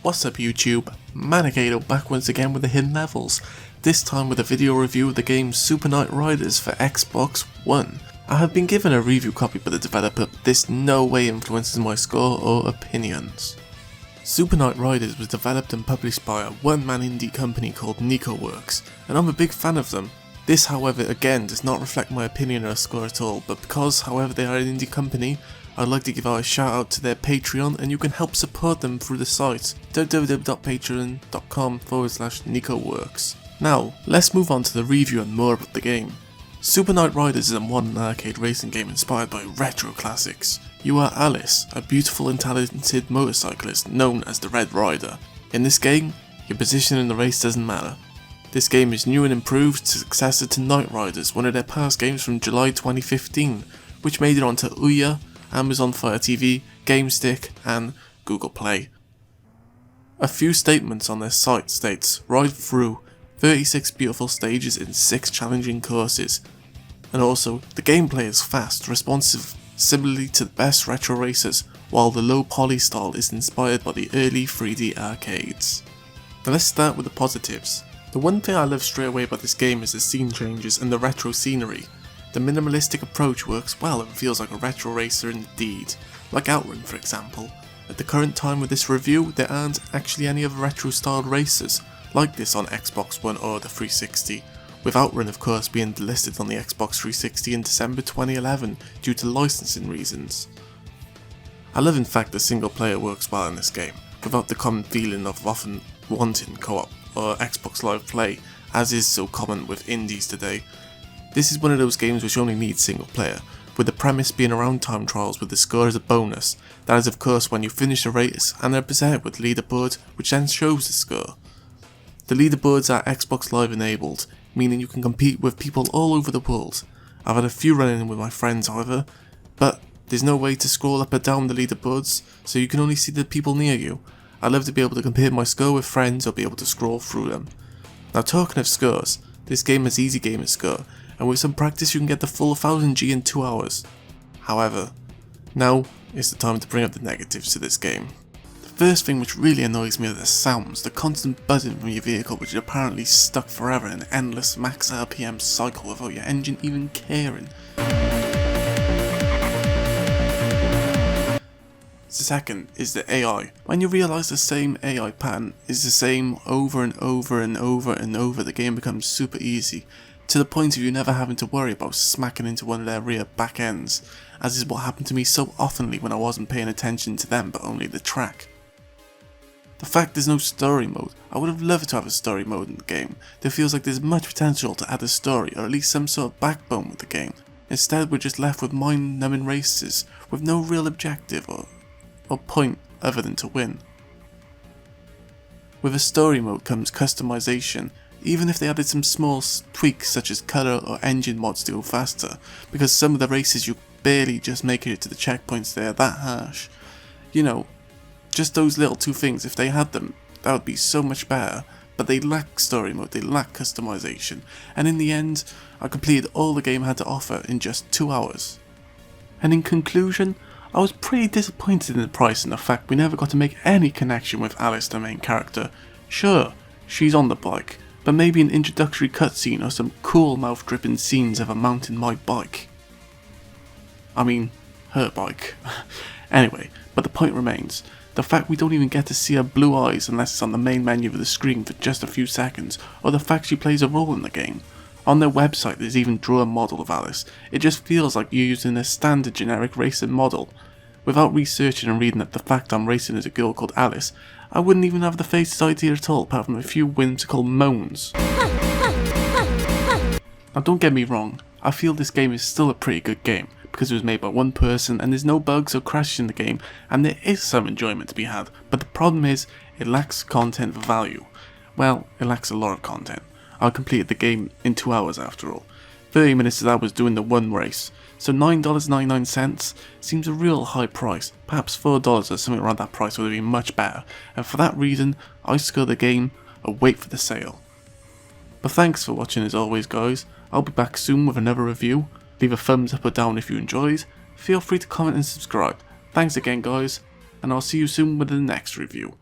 What's up YouTube, Manic Ado back once again with the hidden levels, this time with a video review of the game Super Night Riders for Xbox One. I have been given a review copy by the developer, but this no way influences my score or opinions. Super Night Riders was developed and published by a one-man indie company called neko.works, and I'm a big fan of them. This however again does not reflect my opinion or score at all, but because however they are an indie company, I'd like to give out a shout out to their Patreon, and you can help support them through the site www.patreon.com/neko.works. Now, let's move on to the review and more about the game. Super Night Riders is a modern arcade racing game inspired by retro classics. You are Alice, a beautiful and talented motorcyclist known as the Red Rider. In this game, your position in the race doesn't matter. This game is new and improved successor to Night Riders, one of their past games from July 2015, which made it onto Ouya, Amazon Fire TV, GameStick and Google Play. A few statements on their site states, ride through 36 beautiful stages in 6 challenging courses, and also the gameplay is fast, responsive, similarly to the best retro racers, while the low poly style is inspired by the early 3D arcades. Now let's start with the positives. The one thing I love straight away about this game is the scene changes and the retro scenery. The minimalistic approach works well and feels like a retro racer indeed, like Outrun for example. At the current time with this review, there aren't actually any other retro styled racers like this on Xbox One or the 360, with Outrun of course being delisted on the Xbox 360 in December 2011 due to licensing reasons. I love in fact the single player works well in this game, without the common feeling of often wanting co-op or Xbox Live Play, as is so common with indies today. This is one of those games which only needs single player, with the premise being around time trials with the score as a bonus. That is of course when you finish a race and are presented with leaderboards which then shows the score. The leaderboards are Xbox Live enabled, meaning you can compete with people all over the world. I've had a few run-in with my friends however, but there's no way to scroll up or down the leaderboards, so you can only see the people near you. I'd love to be able to compare my score with friends or be able to scroll through them. Now talking of scores, this game has easy gamer score, and with some practice you can get the full 1000G in 2 hours. However, now is the time to bring up the negatives to this game. The first thing which really annoys me are the sounds, the constant buzzing from your vehicle which is apparently stuck forever in an endless max RPM cycle without your engine even caring. The second is the AI. When you realise the same AI pattern is the same over and over and over and over, the game becomes super easy, to the point of you never having to worry about smacking into one of their rear back ends, as is what happened to me so oftenly when I wasn't paying attention to them but only the track. The fact there's no story mode, I would have loved to have a story mode in the game. There feels like there's much potential to add a story or at least some sort of backbone with the game. Instead we're just left with mind-numbing races with no real objective or point other than to win. With a story mode comes customization, even if they added some small tweaks such as colour or engine mods to go faster, because some of the races you barely just make it to the checkpoints, they are that harsh. You know, just those little two things, if they had them, that would be so much better, but they lack story mode, they lack customization, and in the end, I completed all the game had to offer in just 2 hours. And in conclusion, I was pretty disappointed in the price and the fact we never got to make any connection with Alice, the main character. Sure, she's on the bike, but maybe an introductory cutscene or some cool mouth dripping scenes of her mounting my bike. I mean, her bike. Anyway, but the point remains, the fact we don't even get to see her blue eyes unless it's on the main menu of the screen for just a few seconds, or the fact she plays a role in the game. On their website there's even drawn a model of Alice. It just feels like you're using a standard generic racing model. Without researching and reading that the fact I'm racing as a girl called Alice, I wouldn't even have the faintest idea at all apart from a few whimsical moans. Now don't get me wrong, I feel this game is still a pretty good game, because it was made by one person and there's no bugs or crashes in the game, and there is some enjoyment to be had, but the problem is, it lacks content value. Well, it lacks a lot of content. I completed the game in 2 hours after all. 30 minutes of that was doing the one race, so $9.99 seems a real high price. Perhaps $4 or something around that price would have been much better, and for that reason, I score the game a wait for the sale. But thanks for watching as always guys, I'll be back soon with another review. Leave a thumbs up or down if you enjoyed, feel free to comment and subscribe. Thanks again guys, and I'll see you soon with the next review.